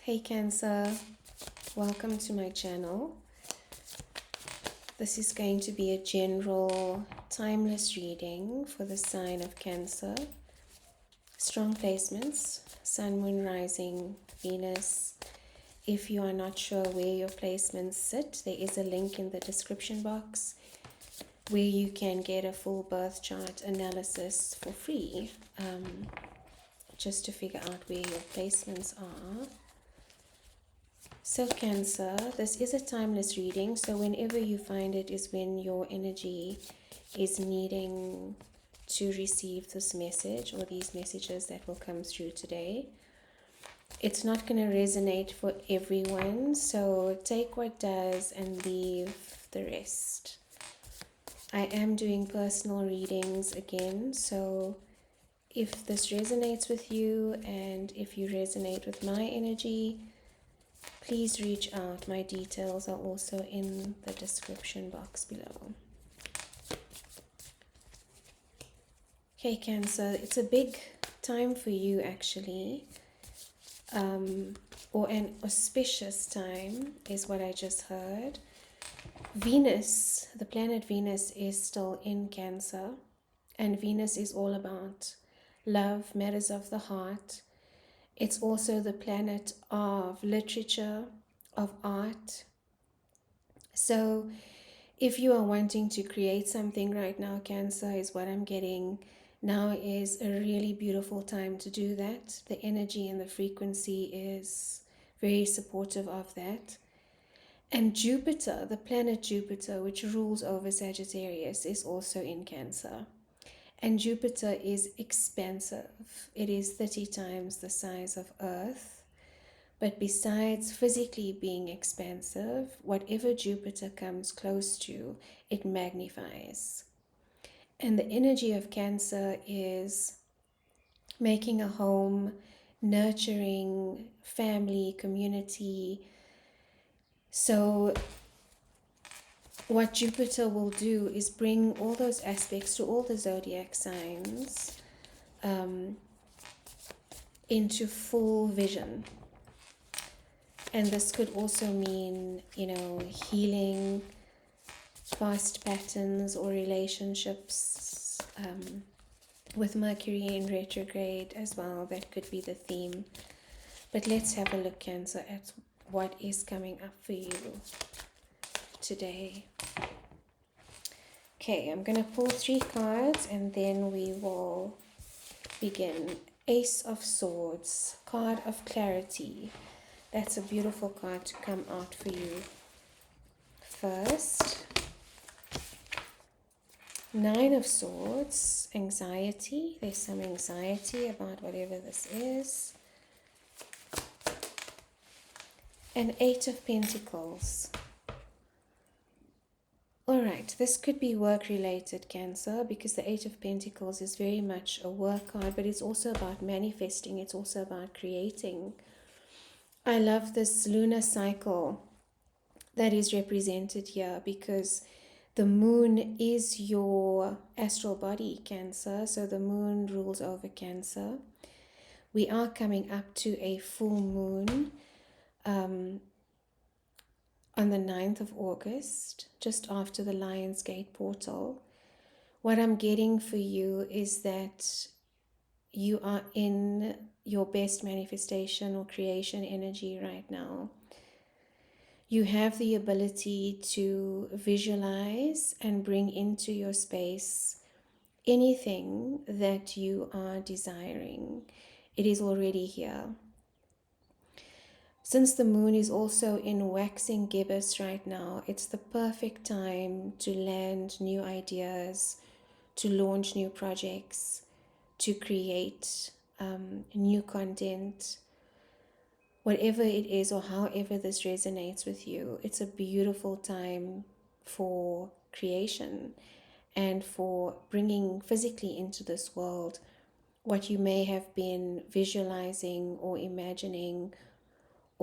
Hey Cancer, welcome to my channel. This is going to be a general timeless reading for the sign of Cancer. Strong placements, Sun, Moon, Rising, Venus. If you are not sure where your placements sit, there is a link in the description box where you can get a full birth chart analysis for free, just to figure out where your placements are. So Cancer, this is a timeless reading, so whenever you find it is when your energy is needing to receive this message or these messages that will come through today. It's not going to resonate for everyone, so take what does and leave the rest. I am doing personal readings again, so if this resonates with you and if you resonate with my energy, please reach out. My details are also in the description box below. Okay, Cancer, it's a big time for you actually, or an auspicious time is what I just heard. Venus, the planet Venus, is still in Cancer, and Venus is all about love, matters of the heart. It's also the planet of literature, of art. So if you are wanting to create something right now, Cancer, is what I'm getting. Now is a really beautiful time to do that. The energy and the frequency is very supportive of that. And Jupiter, the planet Jupiter, which rules over Sagittarius, is also in Cancer. And Jupiter is expansive. It is 30 times the size of Earth. But besides physically being expansive, whatever Jupiter comes close to, it magnifies. And the energy of Cancer is making a home, nurturing family, community. So what Jupiter will do is bring all those aspects to all the zodiac signs into full vision. And this could also mean, healing past patterns or relationships with Mercury in retrograde as well. That could be the theme. But let's have a look, Cancer, at what is coming up for you today. Okay, I'm going to pull 3 cards and then we will begin. Ace of Swords, card of clarity. That's a beautiful card to come out for you first. 9 of Swords, anxiety. There's some anxiety about whatever this is. And 8 of Pentacles. Alright, this could be work-related, Cancer, because the 8 of Pentacles is very much a work card, but it's also about manifesting. It's also about creating. I love this lunar cycle that is represented here because the moon is your astral body, Cancer. So the moon rules over Cancer. We are coming up to a full moon on the 9th of August, just after the Lion's Gate portal. What I'm getting for you is that you are in your best manifestation or creation energy right now. You have the ability to visualize and bring into your space anything that you are desiring. It is already here. Since the moon is also in waxing gibbous right now, it's the perfect time to land new ideas, to launch new projects, to create new content. Whatever it is or however this resonates with you, it's a beautiful time for creation and for bringing physically into this world what you may have been visualizing or imagining,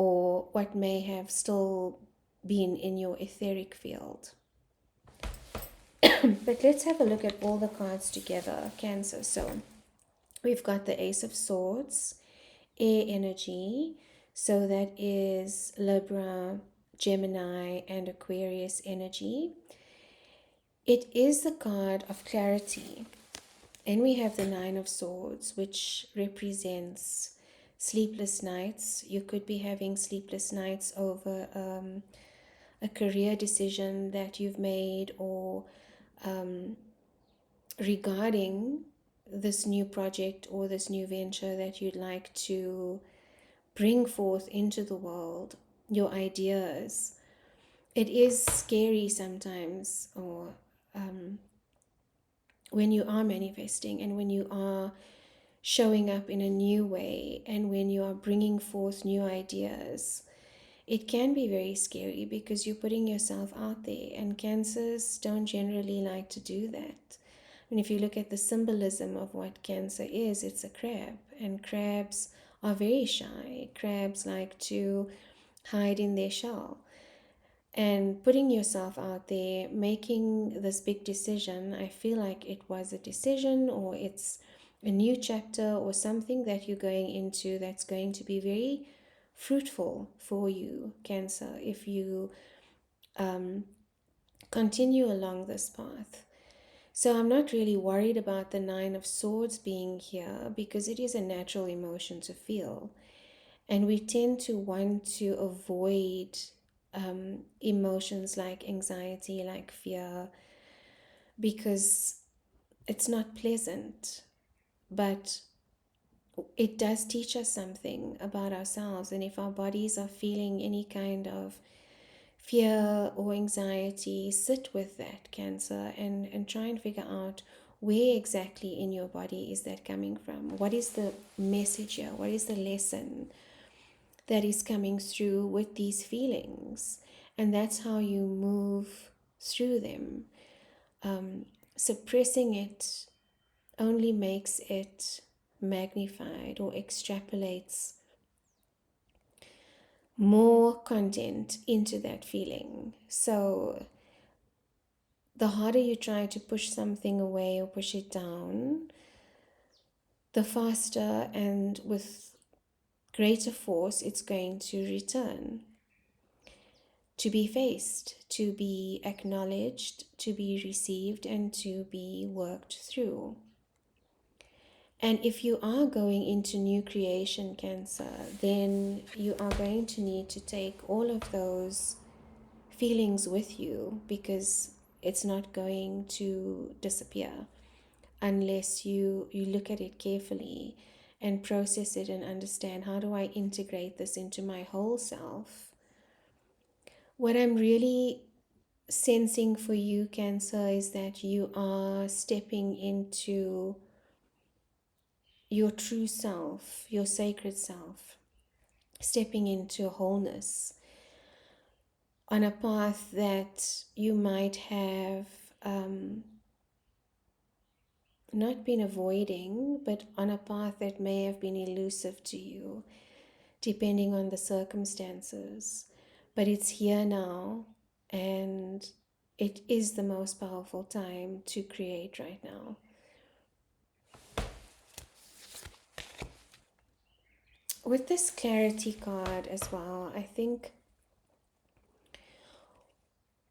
or what may have still been in your etheric field. But let's have a look at all the cards together, Cancer. So we've got the Ace of Swords, air energy. So that is Libra, Gemini, and Aquarius energy. It is the card of clarity. And we have the Nine of Swords, which represents sleepless nights. You could be having sleepless nights over a career decision that you've made, or regarding this new project or this new venture that you'd like to bring forth into the world, your ideas. It is scary sometimes, or when you are manifesting and when you are showing up in a new way and when you are bringing forth new ideas, it can be very scary because you're putting yourself out there, and cancers don't generally like to do that. And if you look at the symbolism of what cancer is, it's a crab, and crabs are very shy. Crabs like to hide in their shell. And putting yourself out there, making this big decision, I feel like it was a decision, or it's a new chapter or something that you're going into that's going to be very fruitful for you, Cancer, if you continue along this path. So I'm not really worried about the Nine of Swords being here, because it is a natural emotion to feel. And we tend to want to avoid emotions like anxiety, like fear, because it's not pleasant. But it does teach us something about ourselves. And if our bodies are feeling any kind of fear or anxiety, sit with that, Cancer, and try and figure out where exactly in your body is that coming from. What is the message here? What is the lesson that is coming through with these feelings? And that's how you move through them. Suppressing it only makes it magnified or extrapolates more content into that feeling. So the harder you try to push something away or push it down, the faster and with greater force it's going to return, to be faced, to be acknowledged, to be received, and to be worked through. And if you are going into new creation, Cancer, then you are going to need to take all of those feelings with you, because it's not going to disappear unless you look at it carefully and process it and understand, how do I integrate this into my whole self? What I'm really sensing for you, Cancer, is that you are stepping into your true self, your sacred self, stepping into wholeness on a path that you might have not been avoiding, but on a path that may have been elusive to you, depending on the circumstances. But it's here now, and it is the most powerful time to create right now. With this clarity card as well, I think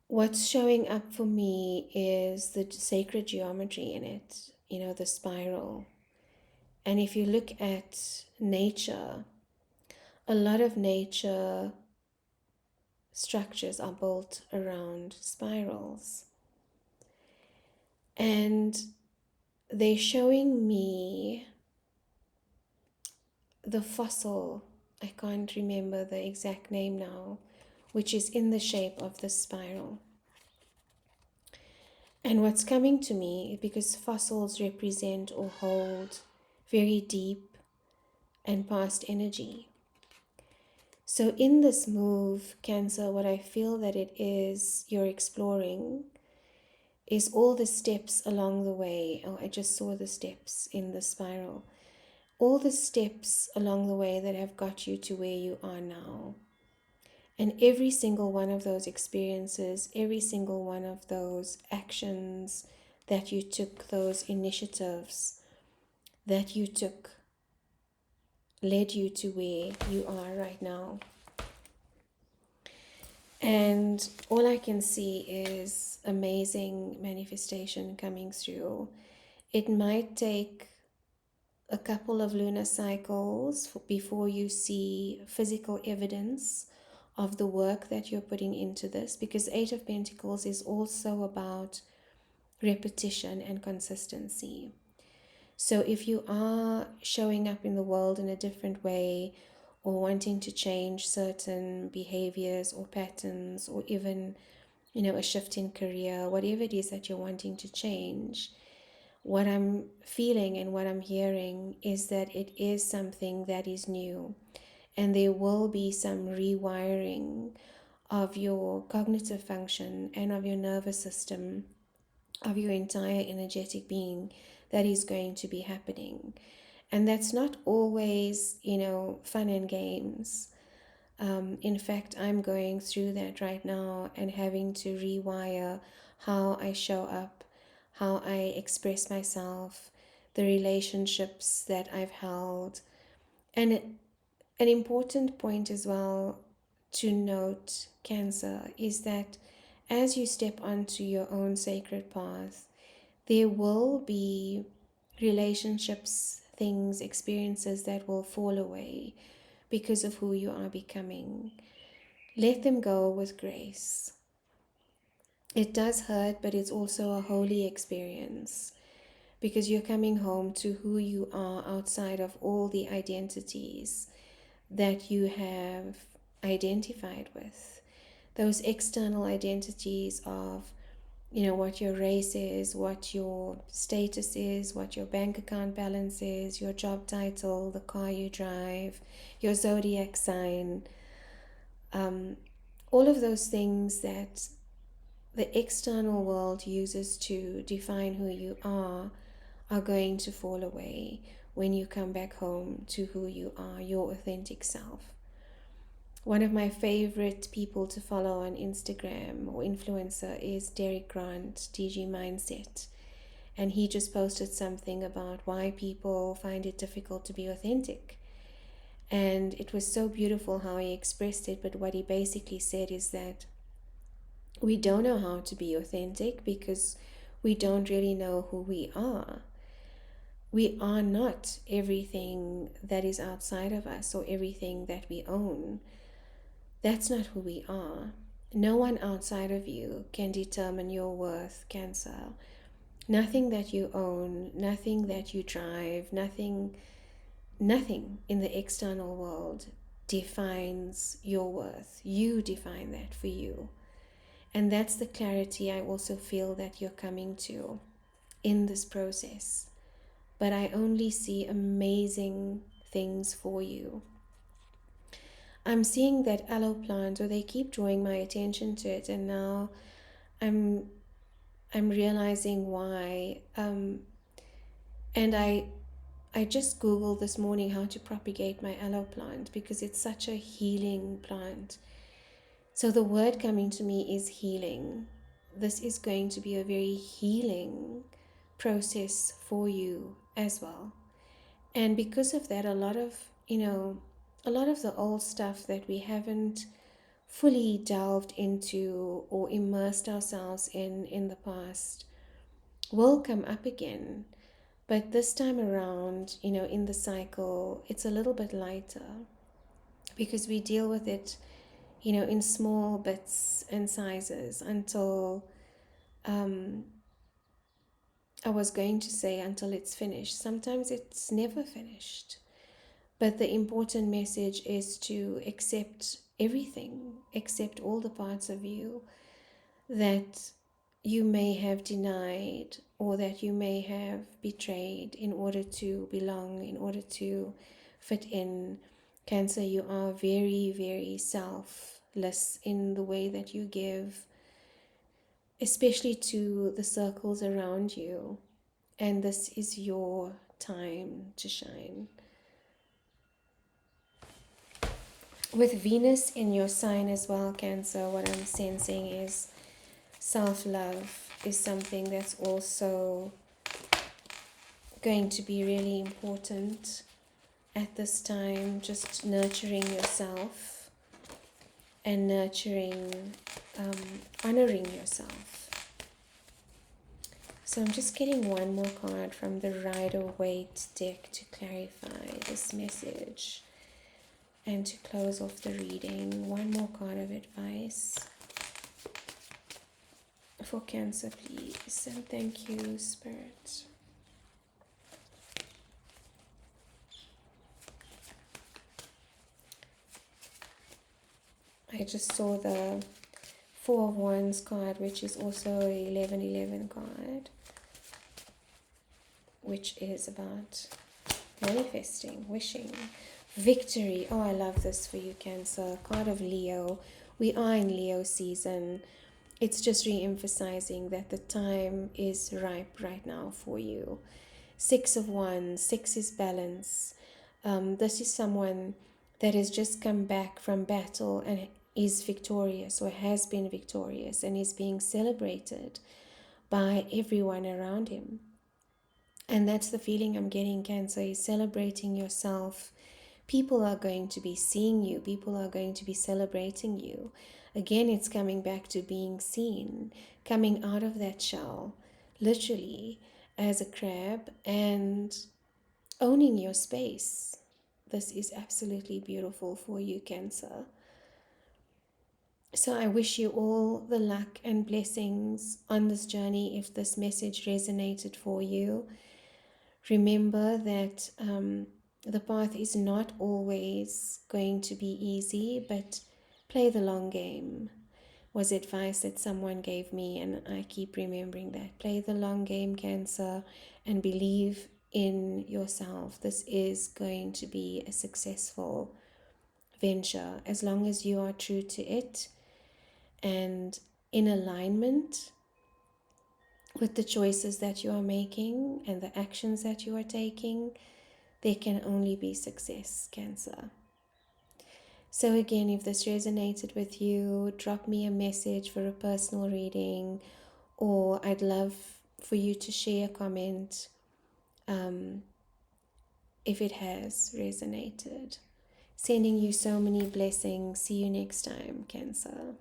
what's showing up for me is the sacred geometry in it, the spiral. And if you look at nature, a lot of nature structures are built around spirals. And they're showing me the fossil, I can't remember the exact name now, which is in the shape of the spiral. And what's coming to me, because fossils represent or hold very deep and past energy. So in this move, Cancer, what I feel that it is you're exploring is all the steps along the way. Oh, I just saw the steps in the spiral. All the steps along the way that have got you to where you are now. And every single one of those experiences, every single one of those actions that you took, those initiatives that you took, led you to where you are right now. And all I can see is amazing manifestation coming through. It might take a couple of lunar cycles before you see physical evidence of the work that you're putting into this, because Eight of Pentacles is also about repetition and consistency. So if you are showing up in the world in a different way, or wanting to change certain behaviors or patterns, or even, a shift in career, whatever it is that you're wanting to change, what I'm feeling and what I'm hearing is that it is something that is new, and there will be some rewiring of your cognitive function and of your nervous system, of your entire energetic being, that is going to be happening. And that's not always, fun and games. In fact, I'm going through that right now and having to rewire how I show up, how I express myself, the relationships that I've held. And an important point as well to note, Cancer, is that as you step onto your own sacred path, there will be relationships, things, experiences that will fall away because of who you are becoming. Let them go with grace. It does hurt, but it's also a holy experience, because you're coming home to who you are outside of all the identities that you have identified with. Those external identities of, what your race is, what your status is, what your bank account balance is, your job title, the car you drive, your zodiac sign, all of those things that the external world uses to define who you are going to fall away when you come back home to who you are, your authentic self. One of my favorite people to follow on Instagram or influencer is Derek Grant, DG Mindset. And he just posted something about why people find it difficult to be authentic. And it was so beautiful how he expressed it. But what he basically said is that we don't know how to be authentic because we don't really know who we are. We are not everything that is outside of us or everything that we own. That's not who we are. No one outside of you can determine your worth, Cancer. Nothing that you own, nothing that you drive, nothing in the external world defines your worth. You define that for you. And that's the clarity I also feel that you're coming to in this process. But I only see amazing things for you. I'm seeing that aloe plant, or they keep drawing my attention to it, and now I'm realizing why. And I just Googled this morning how to propagate my aloe plant, because it's such a healing plant. So the word coming to me is healing. This is going to be a very healing process for you as well. And because of that, a lot of the old stuff that we haven't fully delved into or immersed ourselves in the past will come up again. But this time around, in the cycle, it's a little bit lighter, because we deal with it, in small bits and sizes until, I was going to say until it's finished. Sometimes it's never finished. But the important message is to accept everything, accept all the parts of you that you may have denied or that you may have betrayed in order to belong, in order to fit in. Cancer, you are very, very selfless in the way that you give, especially to the circles around you. And this is your time to shine. With Venus in your sign as well, Cancer, what I'm sensing is self-love is something that's also going to be really important. at this time, just nurturing yourself and honoring yourself. So I'm just getting one more card from the Rider-Waite deck to clarify this message and to close off the reading. One more card of advice for Cancer, please. And thank you, Spirit. I just saw the Four of Wands card, which is also a 1111 card, which is about manifesting, wishing, victory. Oh, I love this for you, Cancer. Card of Leo. We are in Leo season. It's just re-emphasizing that the time is ripe right now for you. Six of Wands. Six is balance. This is someone that has just come back from battle and is victorious, or has been victorious, and is being celebrated by everyone around him. And that's the feeling I'm getting, Cancer, is celebrating yourself. People are going to be seeing you. People are going to be celebrating you. Again, it's coming back to being seen, coming out of that shell, literally, as a crab, and owning your space. This is absolutely beautiful for you, Cancer. So I wish you all the luck and blessings on this journey if this message resonated for you. Remember that the path is not always going to be easy, but play the long game was advice that someone gave me, and I keep remembering that. Play the long game, Cancer, and believe in yourself. This is going to be a successful venture as long as you are true to it and in alignment with the choices that you are making and the actions that you are taking. There can only be success, Cancer. So again, if this resonated with you, drop me a message for a personal reading, or I'd love for you to share a comment if it has resonated. Sending you so many blessings. See you next time, Cancer.